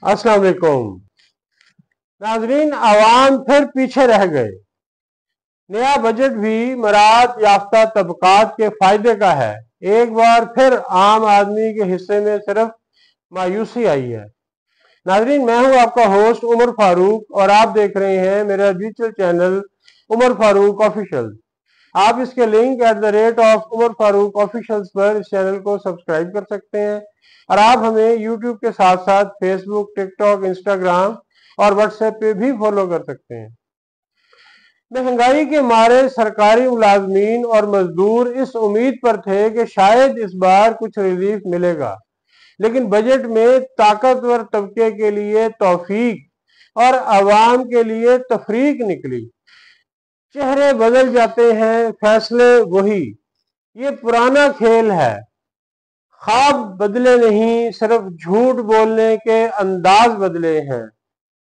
अस्सलाम वालेकुम नाजरीन। आवाम फिर पीछे रह गए। नया बजट भी मराहत याफ्ता तबकात के फायदे का है। एक बार फिर आम आदमी के हिस्से में सिर्फ मायूसी आई है। नाजरीन, मैं हूं आपका होस्ट उमर फारूक और आप देख रहे हैं मेरा digital channel Umar Farooq official. आप इसके link @of Umar Farooq officials पर इस चैनल को सब्सक्राइब कर सकते हैं और आप हमें यूट्यूब के साथ साथ फेसबुक, टिकटॉक, इंस्टाग्राम और व्हाट्सएप पे भी फॉलो कर सकते हैं। महंगाई के मारे सरकारी मुलाजमीन और मजदूर इस उम्मीद पर थे कि शायद इस बार कुछ रिलीफ मिलेगा, लेकिन बजट में ताकतवर तबके के लिए तौफीक और आवाम के लिए तफरीक निकली। चेहरे बदल जाते हैं, फैसले वही। ये पुराना खेल है। ख्वाब बदले नहीं, सिर्फ झूठ बोलने के अंदाज बदले हैं।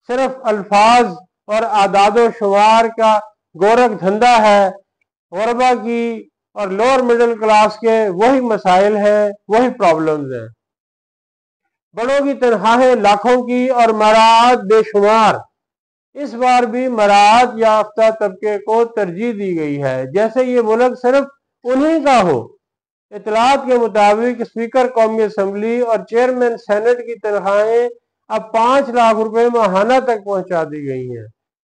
सिर्फ अल्फाज और आदादो शुमार का गोरख धंधा है। गुरबा की और लोअर मिडिल क्लास के वही मसाइल हैं, वही प्रॉब्लम्स हैं। बड़ों की तनख्वाहें लाखों की और मराहत बेशुमार। इस बार भी मराहत याफ्ता तबके को तरजीह दी गई है, जैसे ये मुल्क सिर्फ उन्हीं का हो। इतलात के मुताबिक स्पीकर कौमी असम्बली और चेयरमैन सेनेट की तनख्वाहें अब 5 लाख रुपए माहाना तक पहुंचा दी गई हैं।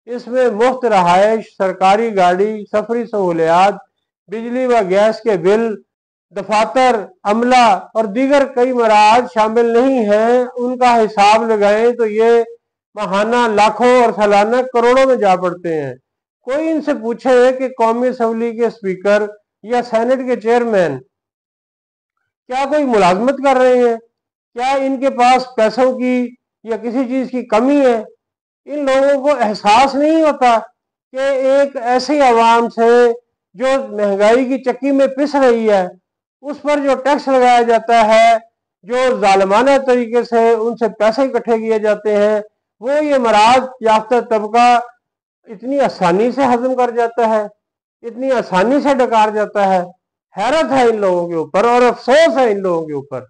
इसमें मुफ्त रहायश, सरकारी गाड़ी, सफरी सहूलियात, बिजली व गैस के बिल, दफातर, अमला और दीगर कई मराहत शामिल नहीं हैं। उनका हिसाब लगाएं तो ये माहाना लाखों और सालाना करोड़ों में जा पड़ते हैं। कोई इनसे पूछे कि कौमी असम्बली के स्पीकर या सेनेट के चेयरमैन क्या कोई मुलाजमत कर रहे हैं? क्या इनके पास पैसों की या किसी चीज की कमी है? इन लोगों को एहसास नहीं होता कि एक ऐसी आवाम से जो महंगाई की चक्की में पिस रही है, उस पर जो टैक्स लगाया जाता है, जो जालिमाना तरीके से उनसे पैसे इकट्ठे किए जाते हैं, वो ये मराहत याफ्ता तबका इतनी आसानी से हजम कर जाता है, इतनी आसानी से डकार जाता है। हैरत है इन लोगों के ऊपर और अफसोस है इन लोगों के ऊपर।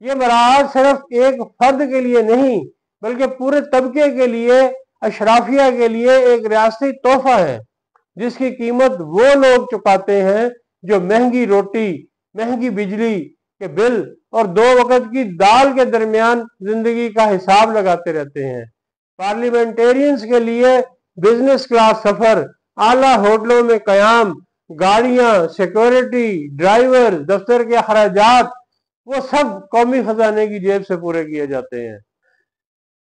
ये मराहत सिर्फ एक फर्द के लिए नहीं बल्कि पूरे तबके के लिए, अशराफिया के लिए एक रियासती तोहफा है, जिसकी कीमत वो लोग चुकाते हैं जो महंगी रोटी, महंगी बिजली के बिल और 2 वक्त की दाल के दरमियान जिंदगी का हिसाब लगाते रहते हैं। पार्लियामेंटेरियंस के लिए बिजनेस क्लास सफर, आला होटलों में कयाम, गाड़ियां, सिक्योरिटी, ड्राइवर, दफ्तर के अखराजात, वो सब कौमी खजाने की जेब से पूरे किए जाते हैं।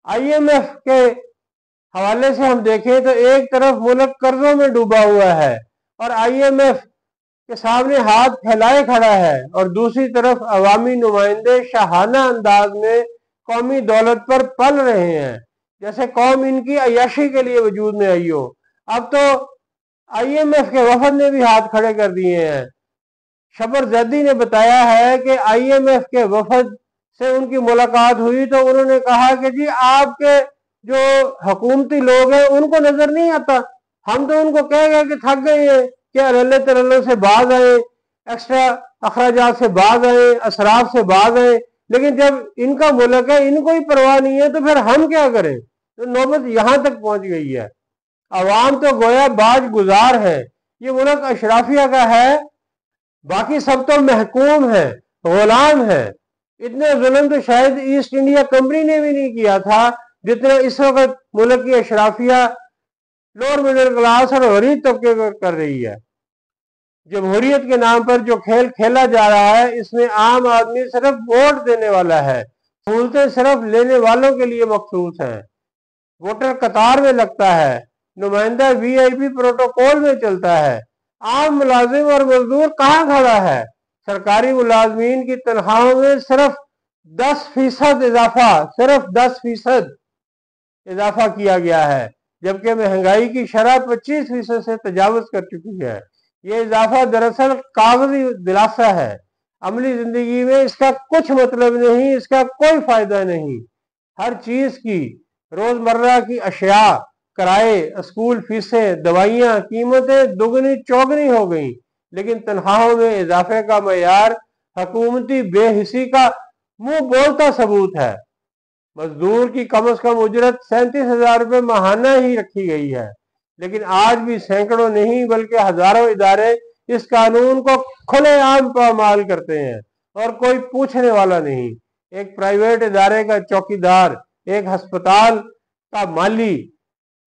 IMF के हवाले से हम देखें तो एक तरफ मुल्क कर्जों में डूबा हुआ है और IMF के सामने हाथ फैलाए खड़ा है, और दूसरी तरफ अवामी नुमाइंदे शाहाना अंदाज में कौमी दौलत पर पल रहे हैं, जैसे कौम इनकी अयाशी के लिए वजूद में आई हो। अब तो IMF के वफद ने भी हाथ खड़े कर दिए हैं। शबर जैदी ने बताया है कि IMF के वफद से उनकी मुलाकात हुई तो उन्होंने कहा कि जी आपके जो हुकूमती लोग हैं उनको नजर नहीं आता, हम तो उनको कह गए कि थक गए हैं कि अरल्ले तरल्ले से बाज आए, एक्स्ट्रा अखराजात से बाज आए, असराफ से बाज आए, लेकिन जब इनका मुल्क है, इनको ही परवाह नहीं है तो फिर हम क्या करें? तो नौबत यहां तक पहुंच गई है। अवाम तो गोया बाज गुजार है। ये मुल्क अशराफिया का है, बाकी सब तो महकूम है, गुलाम है। इतने जुल्म तो शायद ईस्ट इंडिया कंपनी ने भी नहीं किया था जितने इस वक्त मुल्क की अशराफिया, लोअर मिडिल क्लास और गरीब तबके कर रही है। जमहूरियत के नाम पर जो खेल खेला जा रहा है, इसमें आम आदमी सिर्फ वोट देने वाला है, सहूलतें सिर्फ लेने वालों के लिए मखसूस हैं। वोटर कतार में लगता है, नुमाइंदा VIP प्रोटोकॉल में चलता है। आम मुलाजिम और मजदूर कहाँ खड़ा है? सरकारी मुलाजमीन की तनख्वाहों में सिर्फ 10% इजाफा, सिर्फ 10% इजाफा किया गया है, जबकि महंगाई की शरह 25% से तजावज कर चुकी है। ये इजाफा दरअसल कागजी दिलासा है, अमली जिंदगी में इसका कुछ मतलब नहीं, इसका कोई फायदा नहीं। हर चीज की, रोजमर्रा की अशिया, किराए, स्कूल फीसें, दवाइयां, कीमतें दुगनी चौगनी हो गई, लेकिन तनख्वाहों में इजाफे का मयार हुकूमती बेहिसी का मुंह बोलता सबूत है। मजदूर की कम से कम उजरत 37,000 रुपये माहाना ही रखी गई है, लेकिन आज भी सैकड़ों नहीं बल्कि हजारों इदारे इस कानून को खुलेआम पामाल करते हैं और कोई पूछने वाला नहीं। एक प्राइवेट इदारे का चौकीदार, एक अस्पताल का माली,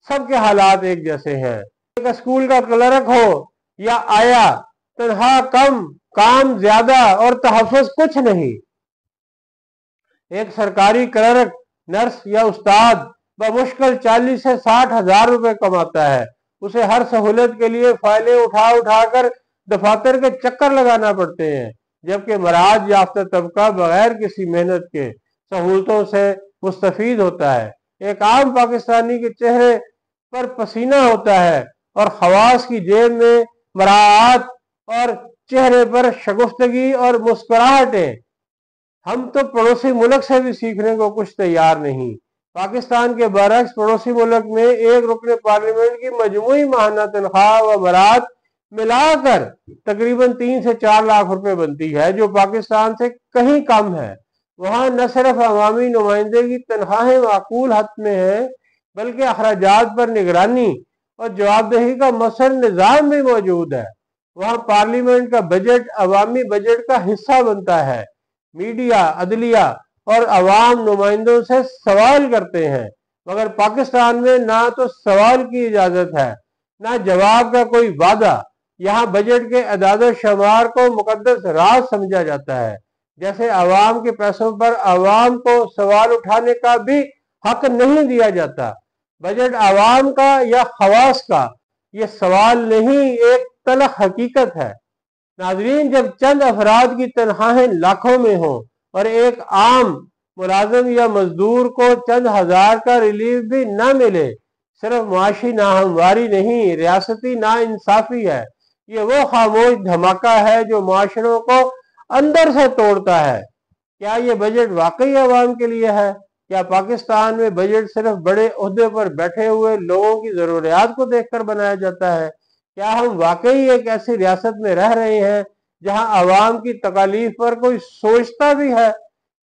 सबके हालात एक जैसे हैं। एक स्कूल का क्लर्क हो या आया, तनख्वाह कम, काम ज्यादा और तहफ़्फ़ुज़ कुछ नहीं। एक सरकारी क्लर्क, नर्स या उस्ताद बमुश्किल 40 से 60 हजार रुपए कमाता है। उसे हर सहूलत के लिए फाइलें उठा उठा कर दफातर के चक्कर लगाना पड़ते हैं, जबकि मराज याफ्ता तबका बगैर किसी मेहनत के सहूलतों से मुस्तफीद होता है। एक आम पाकिस्तानी के चेहरे पर पसीना होता है और खवास की जेब में मराआत और चेहरे पर शगुफ्तगी और मुस्कुराहटें। हम तो पड़ोसी मुल्क से भी सीखने को कुछ तैयार नहीं। पाकिस्तान के बरक्स पड़ोसी मुल्क में एक रुकने पार्लियामेंट की मजमूई माहाना तनख्वाह व बरात मिलाकर तकरीबन 3 से 4 लाख रुपए बनती है, जो पाकिस्तान से कहीं कम है। वहां न सिर्फ अवामी नुमाइंदे की तनख्वाहें माकूल हद में है, बल्कि अखराजात पर निगरानी और जवाबदेही का मसर निज़ाम भी मौजूद है। वहां पार्लियामेंट का बजट अवामी बजट का हिस्सा बनता है। मीडिया, अदलिया और अवाम नुमाइंदों से सवाल करते हैं, मगर पाकिस्तान में ना तो सवाल की इजाजत है, ना जवाब का कोई वादा। यहाँ बजट के अदाद शुमार को मुकद्दस राज समझा जाता है, जैसे अवाम के पैसों पर अवाम को सवाल उठाने का भी हक नहीं दिया जाता। बजट अवाम का या खवास का ये सवाल नहीं, एक तलख हकीकत है। नाजरीन, जब चंद अफराद की तनख्वाहें लाखों में हो और एक आम मुलाजिम या मजदूर को चंद हजार का रिलीफ भी न मिले, सिर्फ मुआशी नाहमवारी नहीं, रियासती नाइंसाफी है। ये वो खामोश धमाका है जो मुआशरों को अंदर से तोड़ता है। क्या ये बजट वाकई अवाम के लिए है? क्या पाकिस्तान में बजट सिर्फ बड़े ओहदे पर बैठे हुए लोगों की जरूरियात को देखकर बनाया जाता है? क्या हम वाकई एक ऐसी रियासत में रह रहे हैं जहां अवाम की तकालीफ पर कोई सोचता भी है?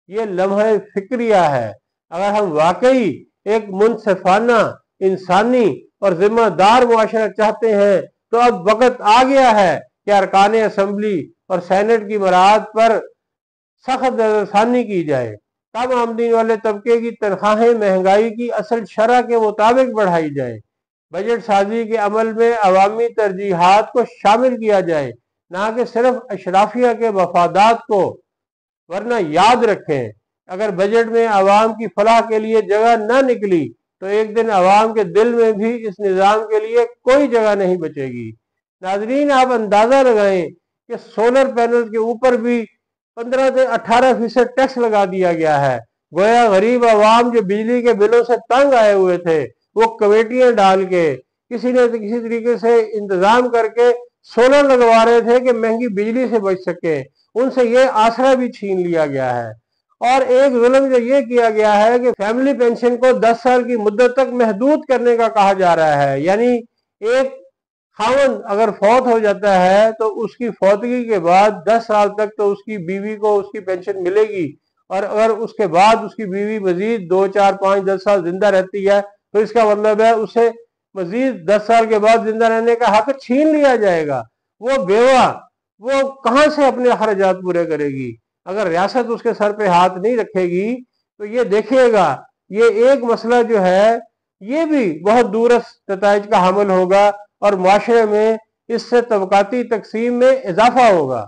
ये लम्हे फिक्रिया है। अगर हम वाकई एक मुनसिफाना, इंसानी और जिम्मेदार मुआशरा चाहते हैं, तो अब वक्त आ गया है कि अरकान असम्बली और सेनेट की मराद पर सख्त नजरसानी की जाए। कम आमदनी वाले तबके की तनख्वाहें महंगाई की असल शरह के मुताबिक बढ़ाई जाए। बजट साजी के अमल में अवामी तरजीहात को शामिल किया जाए, ना कि सिर्फ अशराफिया के मफादात को। वरना याद रखें, अगर बजट में अवाम की फलाह के लिए जगह न निकली, तो एक दिन अवाम के दिल में भी इस निज़ाम के लिए कोई जगह नहीं बचेगी। नाजरीन, आप अंदाजा लगाएं कि सोलर पैनल के ऊपर भी 15 से 18% टैक्स लगा दिया गया है। गोया गरीब अवाम जो बिजली के बिलों से तंग आए हुए थे, वो कमेटियां डाल के किसी न किसी तरीके से इंतजाम करके सोलर लगवा रहे थे कि महंगी बिजली से बच सके। उनसे ये आसरा भी छीन लिया गया है। और एक जुल्म जो ये किया गया है कि फैमिली पेंशन को 10 साल की मुद्दत तक महदूद करने का कहा जा रहा है। यानी एक खावंद अगर फौत हो जाता है तो उसकी फौतगी के बाद 10 साल तक तो उसकी बीवी को उसकी पेंशन मिलेगी, और अगर उसके बाद उसकी बीवी मजीद 2, 4, 5, 10 साल जिंदा रहती है, तो इसका मतलब है उसे मजीद 10 साल के बाद जिंदा रहने का हक छीन लिया जाएगा। वो बेवा वो कहां से अपने खर्चात पूरे करेगी? अगर रियासत उसके सर पे हाथ नहीं रखेगी, तो ये देखिएगा, ये एक मसला जो है ये भी बहुत दूरस्त नताइज का हामिल होगा और माशरे में इससे तबकाती तकसीम में इजाफा होगा।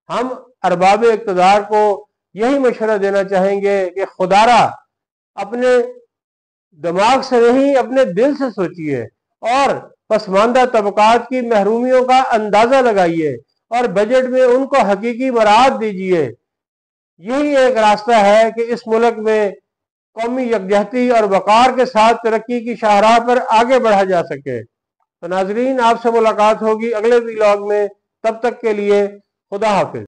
हम अरबाब इक़्तिदार को यही मशवरा देना चाहेंगे कि खुदारा अपने दिमाग से नहीं, अपने दिल से सोचिए और पसमानदा तबकात की महरूमियों का अंदाजा लगाइए और बजट में उनको हकीकी मराद दीजिए। यही एक रास्ता है कि इस मुल्क में कौमी यकजहती और वक़ार के साथ तरक्की की शाहराह पर आगे बढ़ा जा सके। तो नाजरीन, आपसे मुलाकात होगी अगले व्लॉग में। तब तक के लिए खुदा हाफिज।